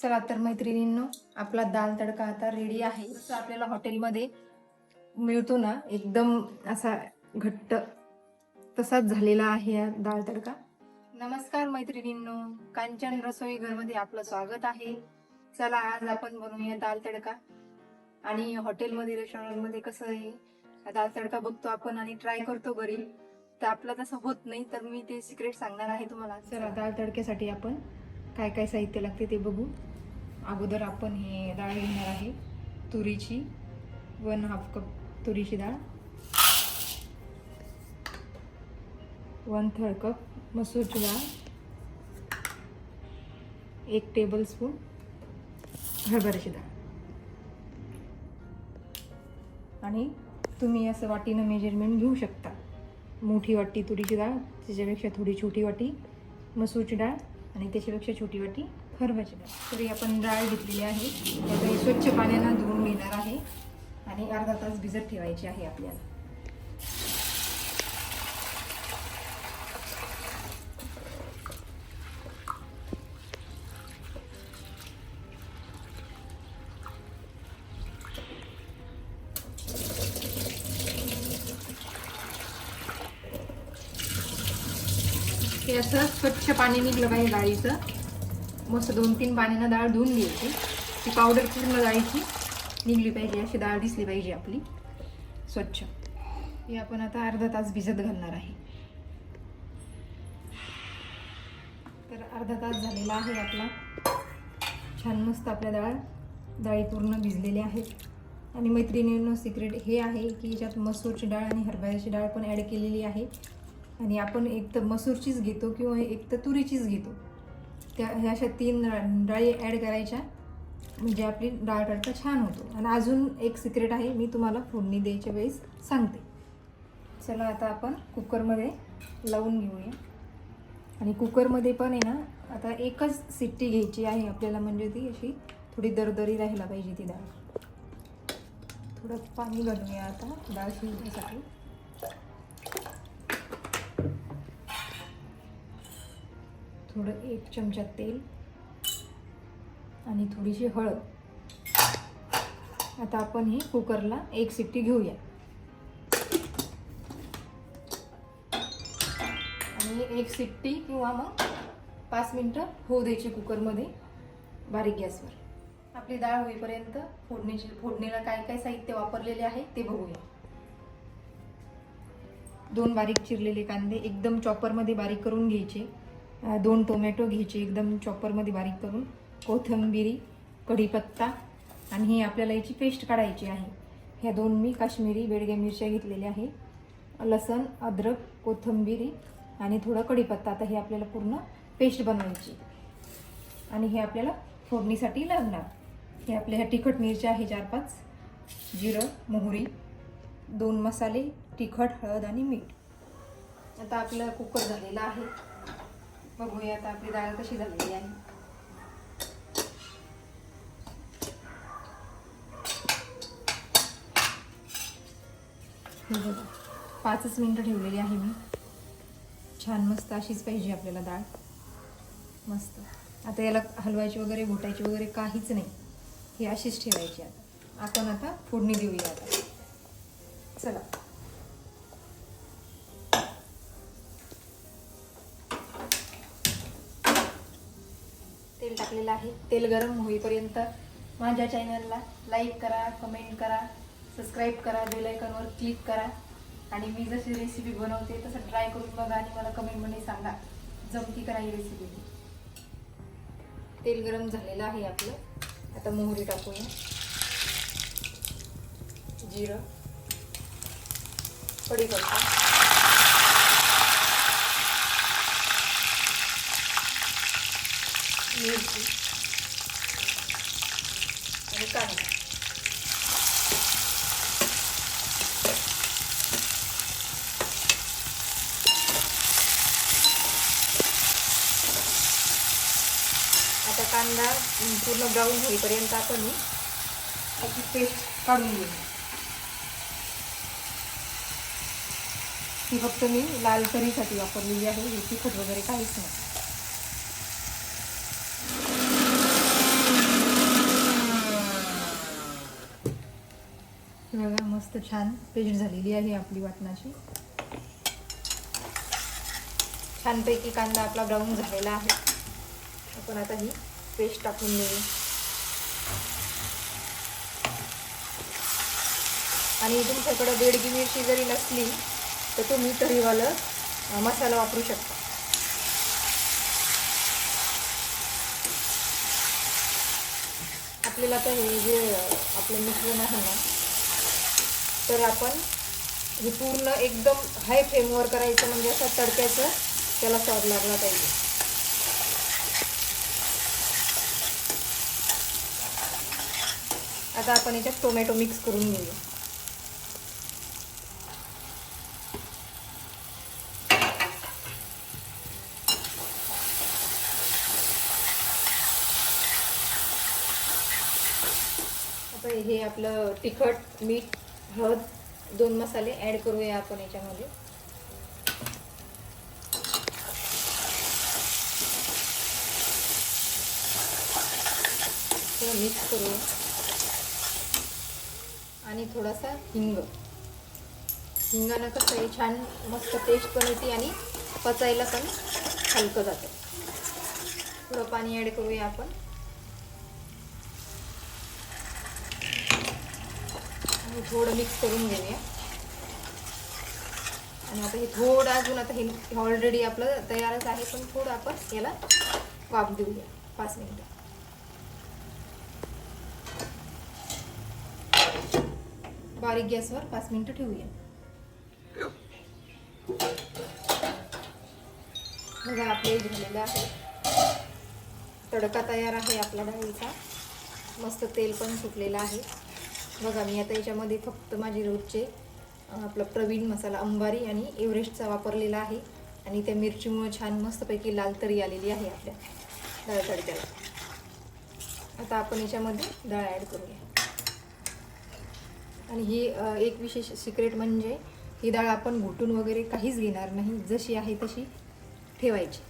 चला तर मैत्रिणींनो, आपला दाल तडका आता रेडी आहे. जसं आपल्याला हॉटेलमध्ये मिळतो ना, एकदम असा घट्ट तसाच झालेला आहे हा दाल तडका. नमस्कार मैत्रिणींनो, कांचन रसोई घरमध्ये आपलं स्वागत आहे. चला आज आपण बनवूया दाल तडका. आणि हॉटेलमध्ये रेस्टॉरंटमध्ये कसं आहे दाल तडका बघतो आपण आणि ट्राय करतो घरी, तर आपलं तसं होत नाही. तर मी ते सिक्रेट सांगणार आहे तुम्हाला. चला दाल तडक्यासाठी आपण काय काय साहित्य लागते ते बघू. अगोदर आपण हे डाळ घेणार आहे तुरीची, 1/2 कप तुरीची डाळ, 1/3 कप मसूरची डाळ, 1 टेबलस्पून हरभऱ्याची डाळ. आणि तुम्ही असं वाटीनं मेजरमेंट घेऊ शकता. मोठी वाटी तुरीची डाळ, त्याच्यापेक्षा थोडी छोटी वाटी मसूरची डाळ आणि त्याच्यापेक्षा छोटी वाटी हरभऱ्याची डाळ. तरी आपण डाळ घेतलेली आहे, आता ही स्वच्छ पाण्यानं धुवून घेणार आहे आणि अर्धा तास भिजत ठेवायची आहे आपल्याला. हे असं स्वच्छ पाणी निघलं पाहिजे डाळीचं. मस्त 2-3 पाण्यानं डाळ धुवून घ्यायची. ती पावडर पूर्ण डाळीची निघली पाहिजे, अशी डाळ दिसली पाहिजे आपली स्वच्छ. हे आपण आता अर्धा तास भिजत घालणार आहे. तर अर्धा तास झालेला आहे आपला. छान मस्त आपल्या डाळी पूर्ण भिजलेल्या आहेत. आणि मैत्रिणींनो, सिक्रेट हे आहे की याच्यात मसूरची डाळ आणि हरभऱ्याची डाळ पण ॲड केलेली आहे. आणि आपण एक तर मसूरचीच घेतो किंवा एक तर तुरीचीच घेतो. ह्या अशा 3 डाळी ॲड करायच्या, म्हणजे आपली डाळ तडका छान होतो. आणि अजून एक सिक्रेट आहे, मी तुम्हाला फोडणी द्यायच्या वेळेस सांगते. चला आता आपण कुकरमध्ये लावून घेऊया. आणि कुकरमध्ये पण आहे ना, आता एकच शिट्टी घ्यायची आहे आपल्याला, म्हणजे ती अशी थोडी दरदरी राहायला पाहिजे ती डाळ. थोडं पाणी घालूया आता डाळ शिजण्यासाठी. थोडं 1 चमचा तेल आणि थोडीशी हळद. आता आपण ही कुकरला 1 शिट्टी घेऊया. आणि 1 शिट्टी किंवा मग 5 मिनटं होऊ द्यायची कुकरमध्ये बारीक गॅसवर. आपली डाळ होईपर्यंत फोडणीला काय काय साहित्य वापरलेले आहे ते बघूया. 2 बारीक चिरलेले कांदे एकदम चॉपरमध्ये बारीक करून घ्यायचे. 2 टोमॅटो घ्यायचे एकदम चॉपरमध्ये बारीक करून. कोथिंबीर, कढीपत्ता आणि ही आपल्याला याची पेस्ट काढायची आहे. ह्या 2 मी काश्मीरी बेडग्या मिरच्या घेतलेल्या आहे. लसण, अद्रक, कोथिंबीर आणि थोडा कढीपत्ता. आता हे आपल्याला पूर्ण पेस्ट बनवायची. आणि हे आपल्याला फोडणीसाठी लागणार. हे आपल्या ह्या तिखट मिरच्या आहे 4-5, जिरं, मोहरी, 2 मसाले, तिखट, हळद आणि मीठ. आता आपला कुकर झालेला आहे. बघूया आता आपली डाळ कशी झालेली आहे. हे बघा, 5च मिनटं ठेवलेली आहे मी. छान मस्त अशीच पाहिजे आपल्याला डाळ, मस्त. आता याला हलवायची वगैरे, घोटायची वगैरे काहीच नाही, ही अशीच ठेवायची. आपण आता फोडणी देऊया आता. चला तेल टाकलेलं आहे. तेल गरम होईपर्यंत माझ्या चॅनलला लाईक करा, कमेंट करा, सबस्क्राईब करा, बेल आयकॉनवर क्लिक करा. आणि मी जशी रेसिपी बनवते तसं ट्राय करून बघा आणि मला कमेंटमध्ये सांगा जमती का नाही रेसिपी. तेल गरम झालेलं आहे आपलं. आता मोहरी टाकूया, जिरं, कढीपत्ता, मिरची आणि कांदा. आता कांदा पूर्ण ब्राऊन होईपर्यंत आपण याची पेस्ट काढून घेऊ. ही फक्त मी लाल तरीसाठी वापरलेली आहे, तिखट वगैरे काहीच नाही. मस्त छान पेस्ट झालेली आहे आपली वाटणाची. छानपैकी कांदा आपला ब्राऊन झालेला आहे. आपण आता ही पेस्ट टाकून देऊ. आणि तुमच्याकडं बेडगी मिरची जरी नसली तर तुम्ही तरीवालं मसाला वापरू शकता. आपल्याला तर हे जे आपलं मिश्रण आहे ना, तर आपण हे पूर्ण एकदम हाय फ्लेमवर करायचं, म्हणजे असं तडक्याचं त्याला स्वाद लागला पाहिजे. आता आपण याच्यात टोमॅटो मिक्स करून घेऊया. आता हे आपलं तिखट, मीठ, हळद 2 मसाले ॲड करूया आपण याच्यामध्ये. थोडं मिक्स करूया. आणि थोडासा हिंगानं कसं आहे छान मस्त टेस्ट पण येते आणि पचायला पण हलकं जातं. थोडं पाणी ॲड करूया आपण. आणि थोडं मिक्स करून घेऊया. आणि आता हे थोडं अजून, आता हे ऑलरेडी आपलं तयारच आहे, पण थोडं आपण याला वाफ देऊया 5 मिनिटं. बारीक गॅसवर 5 मिनिटं ठेवूया. बघा आपले झालेलं आहे. तडका तयार आहे आपला डाळीचा. मस्त तेल पण सुटलेलं आहे. बघा मी आता याच्यामध्ये फक्त माझी रोजचे आपला प्रवीण मसाला अंबारी आणि एव्हरेस्टचा वापरलेला आहे. आणि त्या मिरचीमुळे छान मस्तपैकी लाल तरी आलेली आहे आपल्या डाळ तडक्याला. आता आपण याच्यामध्ये डाळ ॲड करूया. आणि ही एक विशेष सिक्रेट म्हणजे ही डाळ आपण घुटून वगैरे काहीच घेणार नाही, जशी आहे तशी ठेवायची.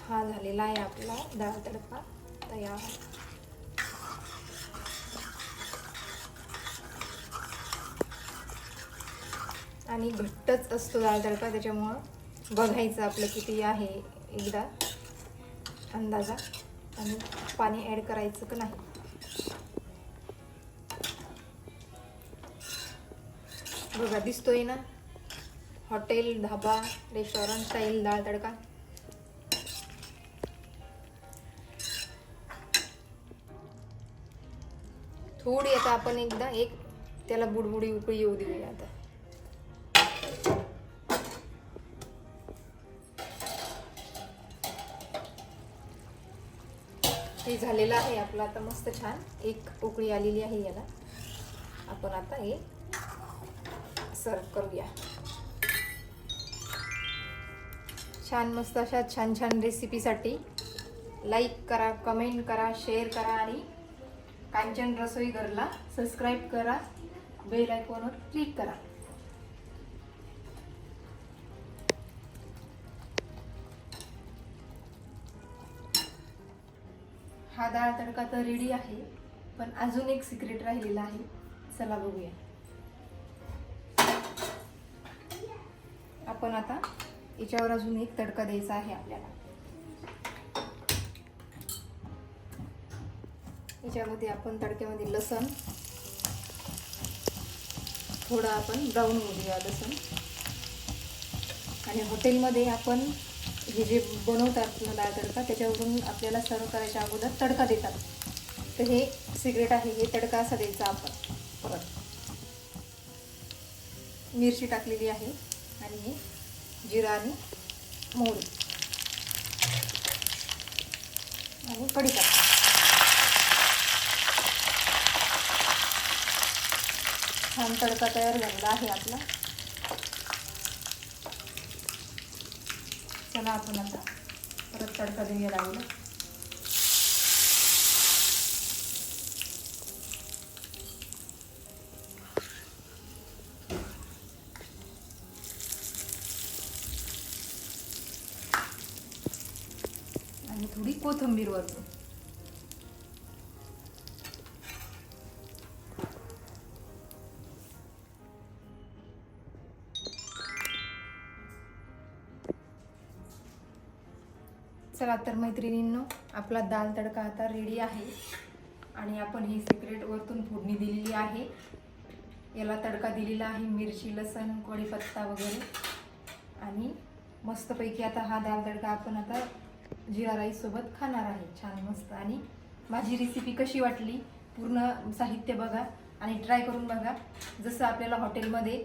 हा झालेला आहे आपला डाळ तडका तयार. आणि घट्टच असतो डाळ तडका, त्याच्यामुळं बघायचं आपलं किती आहे एकदा अंदाजा, आणि पाणी ॲड करायचं का नाही. बघा दिसतोय ना, हॉटेल, धाबा, रेस्टॉरंट स्टाईल डाळ तडका. थोडी आता आपण एकदा त्याला बुडबुडी उकळी येऊ देऊया. आता हे झालेलं आहे आपलं. आता मस्त छान एक उकळी आलेली आहे याला. आपण आता हे सर्व करूया. छान मस्त अशा छान छान रेसिपीसाठी लाईक करा, कमेंट करा, शेअर करा आणि कांचन रसोई घरला सबस्क्राईब करा, बेल आयकॉनवर क्लिक करा. हा डाळ तडका तर रेडी आहे, पण अजून एक सिक्रेट राहिलेला आहे. चला बघूया. आपण आता याच्यावर अजून एक तडका द्यायचा आहे आपल्याला. याच्यामध्ये आपण तडक्यामध्ये लसण थोडं आपण ब्राऊन होऊ देऊया लसण. आणि हॉटेलमध्ये आपण हे जे बनवतात ना डाळ तडका, त्याच्यावरून आपल्याला सर्व करायच्या अगोदर तडका देतात. तर हे सिक्रेट आहे, हे तडका असा द्यायचा आपण. परत मिरची टाकलेली आहे आणि हे जिरा आणि मोहरी आणि कढीपत्ता. छान तडका तयार झालेला आहे आपला. चला आपण आता परत तडका देऊया डाळीला. कोथिंबीर वरतून. चला तर मैत्रिणींनो, आपला दाल तडका आता रेडी आहे आणि आपण ही सिक्रेट वरतून फोडणी दिलेली आहे. याला तडका दिलेला आहे मिरची, लसण, कढीपत्ता वगैरे. आणि मस्तपैकी आता हा दाल तडका आपण आता जिरा राईस सोबत खाणार आहे, छान मस्त. आणि माझी रेसिपी कशी वाटली पूर्ण साहित्य बघा आणि ट्राय करून बघा. जसं आपल्याला हॉटेलमध्ये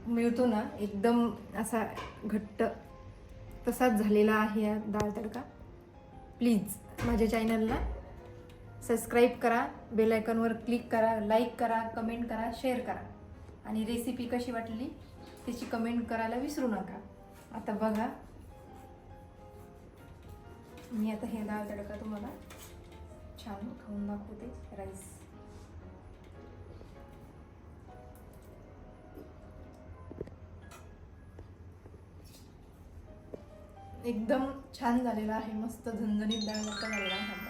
मिळतो ना एकदम असा घट्ट, तसाच झालेला आहे हा दाल तडका. प्लीज माझ्या चॅनलला सबस्क्राईब करा, बेल आयकॉनवर क्लिक करा, लाईक करा, कमेंट करा, शेअर करा. आणि रेसिपी कशी वाटली त्याची कमेंट करायला विसरू नका. आता बघा, मी आता हे दाल तडका तुम्हाला छान खाऊन दाखवते. राईस एकदम छान झालेला आहे, मस्त झणझणीत दाल तडका झालेला आहे.